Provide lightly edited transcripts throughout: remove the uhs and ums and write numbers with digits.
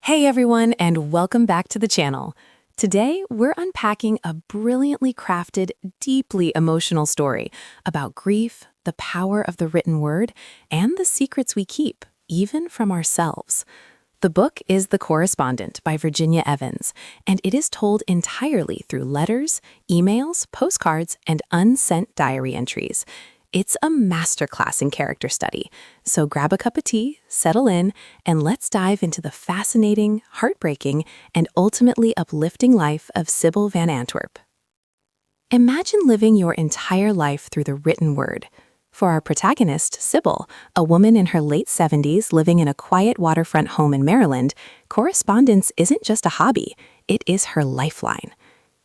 Hey everyone, and welcome back to the channel. Today, we're unpacking a brilliantly crafted, deeply emotional story about grief, the power of the written word, and the secrets we keep, even from ourselves. The book is The Correspondent by Virginia Evans, and it is told entirely through letters, emails, postcards, and unsent diary entries. It's a masterclass in character study, so grab a cup of tea, settle in, and let's dive into the fascinating, heartbreaking, and ultimately uplifting life of Sybil Van Antwerp. Imagine living your entire life through the written word. For our protagonist, Sybil, a woman in her late 70s living in a quiet waterfront home in Maryland, correspondence isn't just a hobby, it is her lifeline.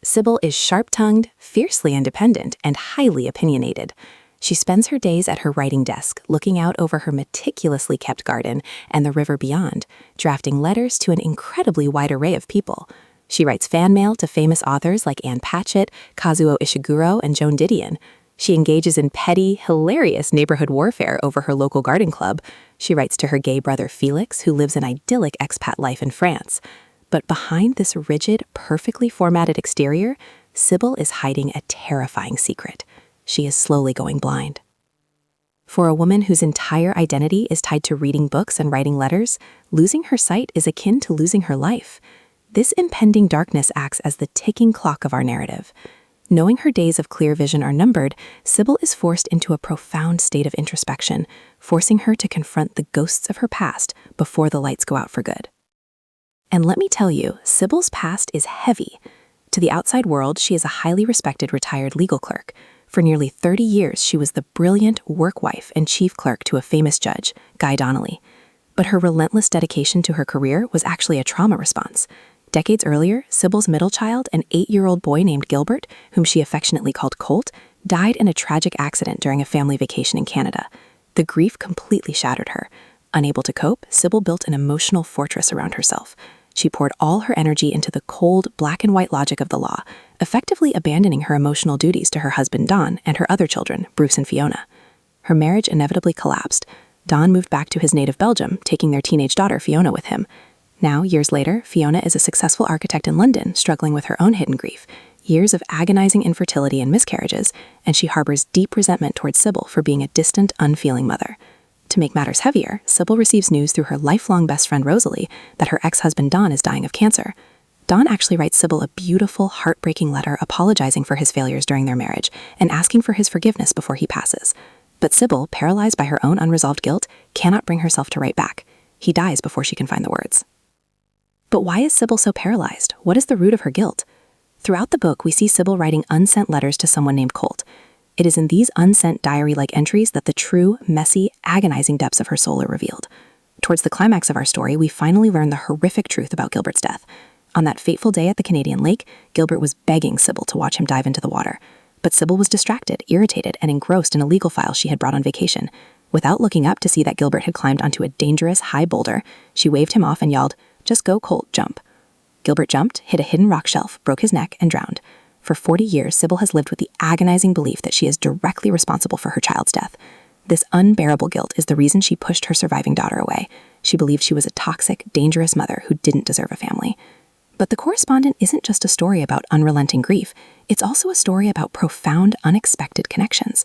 Sybil is sharp-tongued, fiercely independent, and highly opinionated. She spends her days at her writing desk, looking out over her meticulously kept garden and the river beyond, drafting letters to an incredibly wide array of people. She writes fan mail to famous authors like Anne Patchett, Kazuo Ishiguro, and Joan Didion. She engages in petty, hilarious neighborhood warfare over her local garden club. She writes to her gay brother Felix, who lives an idyllic expat life in France. But behind this rigid, perfectly formatted exterior, Sybil is hiding a terrifying secret. She is slowly going blind. For a woman whose entire identity is tied to reading books and writing letters, losing her sight is akin to losing her life. This impending darkness acts as the ticking clock of our narrative. Knowing her days of clear vision are numbered, Sybil is forced into a profound state of introspection, forcing her to confront the ghosts of her past before the lights go out for good. And let me tell you, Sybil's past is heavy. To the outside world, she is a highly respected retired legal clerk. For nearly 30 years, she was the brilliant work wife and chief clerk to a famous judge, Guy Donnelly. But her relentless dedication to her career was actually a trauma response. Decades earlier, Sybil's middle child, an 8-year-old boy named Gilbert, whom she affectionately called Colt, died in a tragic accident during a family vacation in Canada. The grief completely shattered her. Unable to cope, Sybil built an emotional fortress around herself. She poured all her energy into the cold, black-and-white logic of the law, effectively abandoning her emotional duties to her husband Don and her other children, Bruce and Fiona. Her marriage inevitably collapsed. Don moved back to his native Belgium, taking their teenage daughter Fiona with him. Now, years later, Fiona is a successful architect in London, struggling with her own hidden grief, years of agonizing infertility and miscarriages, and she harbors deep resentment towards Sybil for being a distant, unfeeling mother. To make matters heavier, Sybil receives news through her lifelong best friend Rosalie that her ex-husband Don is dying of cancer. Don actually writes Sybil a beautiful, heartbreaking letter apologizing for his failures during their marriage and asking for his forgiveness before he passes. But Sybil, paralyzed by her own unresolved guilt, cannot bring herself to write back. He dies before she can find the words. But why is Sybil so paralyzed? What is the root of her guilt? Throughout the book, we see Sybil writing unsent letters to someone named Colt. It is in these unsent diary-like entries that the true, messy, agonizing depths of her soul are revealed. Towards the climax of our story, we finally learn the horrific truth about Gilbert's death. On that fateful day at the Canadian lake, Gilbert was begging Sybil to watch him dive into the water. But Sybil was distracted, irritated, and engrossed in a legal file she had brought on vacation. Without looking up to see that Gilbert had climbed onto a dangerous, high boulder, she waved him off and yelled, "Just go, Colt, jump." Gilbert jumped, hit a hidden rock shelf, broke his neck, and drowned. For 40 years, Sybil has lived with the agonizing belief that she is directly responsible for her child's death. This unbearable guilt is the reason she pushed her surviving daughter away. She believed she was a toxic, dangerous mother who didn't deserve a family. But The Correspondent isn't just a story about unrelenting grief. It's also a story about profound, unexpected connections.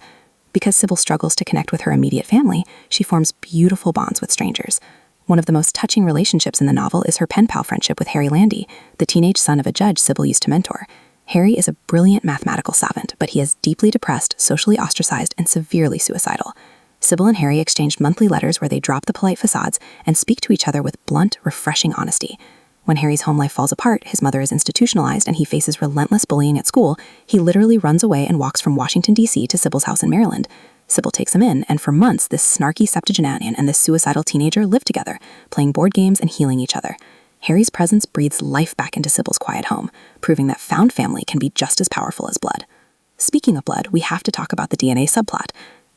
Because Sybil struggles to connect with her immediate family, she forms beautiful bonds with strangers. One of the most touching relationships in the novel is her pen pal friendship with Harry Landy, the teenage son of a judge Sybil used to mentor. Harry is a brilliant mathematical savant, but he is deeply depressed, socially ostracized, and severely suicidal. Sybil and Harry exchanged monthly letters where they drop the polite facades and speak to each other with blunt, refreshing honesty. When Harry's home life falls apart, his mother is institutionalized, and he faces relentless bullying at school, he literally runs away and walks from Washington, D.C. to Sybil's house in Maryland. Sybil takes him in, and for months, this snarky septuagenarian and this suicidal teenager live together, playing board games and healing each other. Harry's presence breathes life back into Sybil's quiet home, proving that found family can be just as powerful as blood. Speaking of blood, we have to talk about the DNA subplot.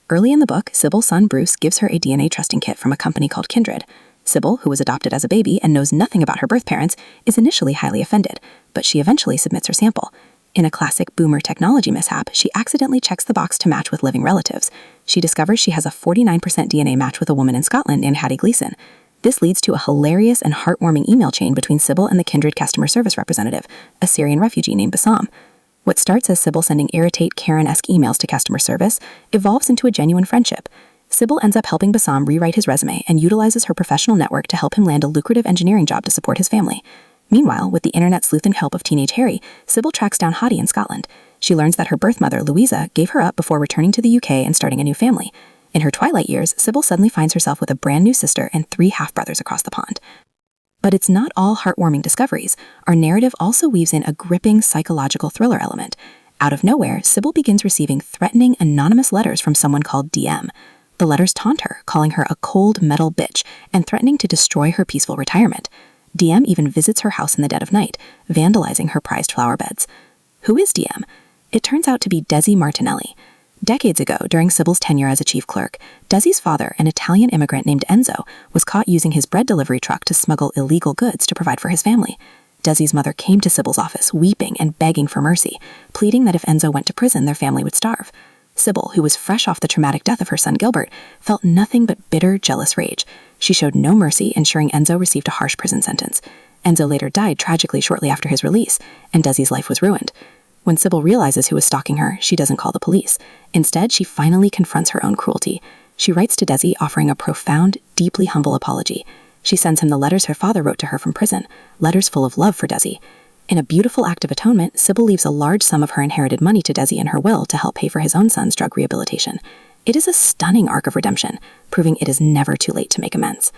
Early in the book, Sybil's son Bruce gives her a DNA testing kit from a company called Kindred. Sybil, who was adopted as a baby and knows nothing about her birth parents, is initially highly offended, but she eventually submits her sample. In a classic boomer technology mishap, she accidentally checks the box to match with living relatives. She discovers she has a 49% DNA match with a woman in Scotland named Hattie Gleason. This leads to a hilarious and heartwarming email chain between Sybil and the Kindred customer service representative, a Syrian refugee named Bassam. What starts as Sybil sending irritate, Karen-esque emails to customer service evolves into a genuine friendship. Sybil ends up helping Bassam rewrite his resume and utilizes her professional network to help him land a lucrative engineering job to support his family. Meanwhile, with the internet sleuth and help of teenage Harry, Sybil tracks down Hadi in Scotland. She learns that her birth mother, Louisa, gave her up before returning to the UK and starting a new family. In her twilight years, Sybil suddenly finds herself with a brand new sister and 3 half-brothers across the pond. But it's not all heartwarming discoveries. Our narrative also weaves in a gripping psychological thriller element. Out of nowhere, Sybil begins receiving threatening, anonymous letters from someone called DM. The letters taunt her, calling her a cold metal bitch and threatening to destroy her peaceful retirement. DM even visits her house in the dead of night, vandalizing her prized flower beds. Who is DM? It turns out to be Desi Martinelli. Decades ago, during Sybil's tenure as a chief clerk, Desi's father, an Italian immigrant named Enzo, was caught using his bread delivery truck to smuggle illegal goods to provide for his family. Desi's mother came to Sybil's office, weeping and begging for mercy, pleading that if Enzo went to prison, their family would starve. Sybil, who was fresh off the traumatic death of her son Gilbert, felt nothing but bitter, jealous rage. She showed no mercy, ensuring Enzo received a harsh prison sentence. Enzo later died tragically shortly after his release, and Desi's life was ruined. When Sybil realizes who is stalking her, she doesn't call the police. Instead, she finally confronts her own cruelty. She writes to Desi, offering a profound, deeply humble apology. She sends him the letters her father wrote to her from prison, letters full of love for Desi. In a beautiful act of atonement, Sybil leaves a large sum of her inherited money to Desi in her will to help pay for his own son's drug rehabilitation. It is a stunning arc of redemption, proving it is never too late to make amends.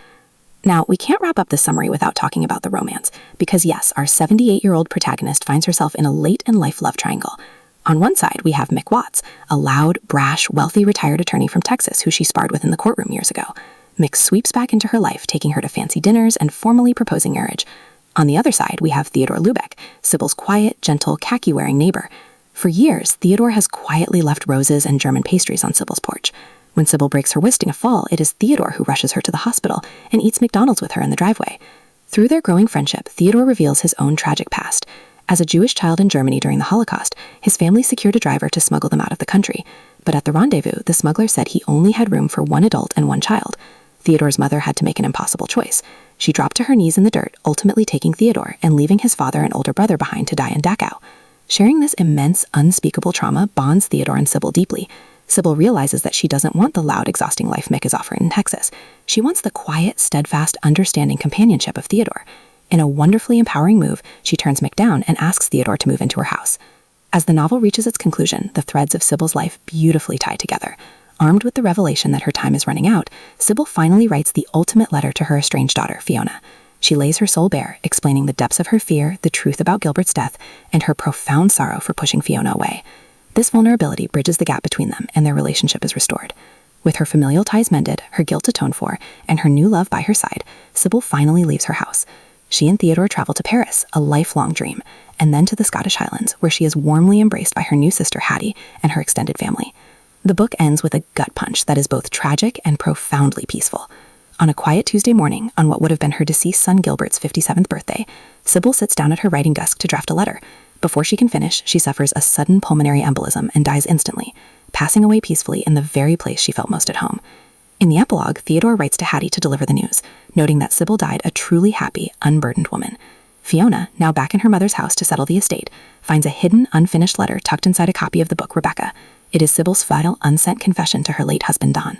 Now, we can't wrap up this summary without talking about the romance, because yes, our 78-year-old protagonist finds herself in a late-in-life love triangle. On one side, we have Mick Watts, a loud, brash, wealthy retired attorney from Texas who she sparred with in the courtroom years ago. Mick sweeps back into her life, taking her to fancy dinners and formally proposing marriage. On the other side, we have Theodore Lubeck, Sybil's quiet, gentle, khaki-wearing neighbor. For years, Theodore has quietly left roses and German pastries on Sybil's porch. When Sybil breaks her wrist in a fall, it is Theodore who rushes her to the hospital and eats McDonald's with her in the driveway. Through their growing friendship, Theodore reveals his own tragic past. As a Jewish child in Germany during the Holocaust, his family secured a driver to smuggle them out of the country. But at the rendezvous, the smuggler said he only had room for 1 adult and 1 child. Theodore's mother had to make an impossible choice. She dropped to her knees in the dirt, ultimately taking Theodore and leaving his father and older brother behind to die in Dachau. Sharing this immense, unspeakable trauma bonds Theodore and Sybil deeply. Sybil realizes that she doesn't want the loud, exhausting life Mick is offering in Texas. She wants the quiet, steadfast, understanding companionship of Theodore. In a wonderfully empowering move, she turns Mick down and asks Theodore to move into her house. As the novel reaches its conclusion, the threads of Sybil's life beautifully tie together. Armed with the revelation that her time is running out, Sybil finally writes the ultimate letter to her estranged daughter, Fiona. She lays her soul bare, explaining the depths of her fear, the truth about Gilbert's death, and her profound sorrow for pushing Fiona away. This vulnerability bridges the gap between them, and their relationship is restored. With her familial ties mended, her guilt atoned for, and her new love by her side, Sybil finally leaves her house. She and Theodore travel to Paris, a lifelong dream, and then to the Scottish Highlands, where she is warmly embraced by her new sister Hattie and her extended family. The book ends with a gut punch that is both tragic and profoundly peaceful. On a quiet Tuesday morning, on what would have been her deceased son Gilbert's 57th birthday, Sybil sits down at her writing desk to draft a letter. Before she can finish, she suffers a sudden pulmonary embolism and dies instantly, passing away peacefully in the very place she felt most at home. In the epilogue, Theodore writes to Hattie to deliver the news, noting that Sybil died a truly happy, unburdened woman. Fiona, now back in her mother's house to settle the estate, finds a hidden, unfinished letter tucked inside a copy of the book Rebecca. It is Sybil's final, unsent confession to her late husband, Don.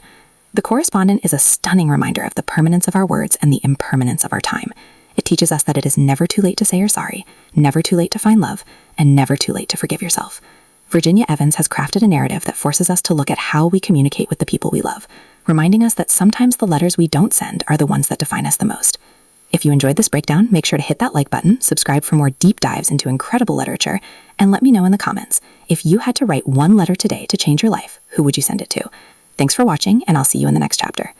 The Correspondent is a stunning reminder of the permanence of our words and the impermanence of our time. It teaches us that it is never too late to say you're sorry, never too late to find love, and never too late to forgive yourself. Virginia Evans has crafted a narrative that forces us to look at how we communicate with the people we love, reminding us that sometimes the letters we don't send are the ones that define us the most. If you enjoyed this breakdown, make sure to hit that like button, subscribe for more deep dives into incredible literature, and let me know in the comments, if you had to write one letter today to change your life, who would you send it to? Thanks for watching, and I'll see you in the next chapter.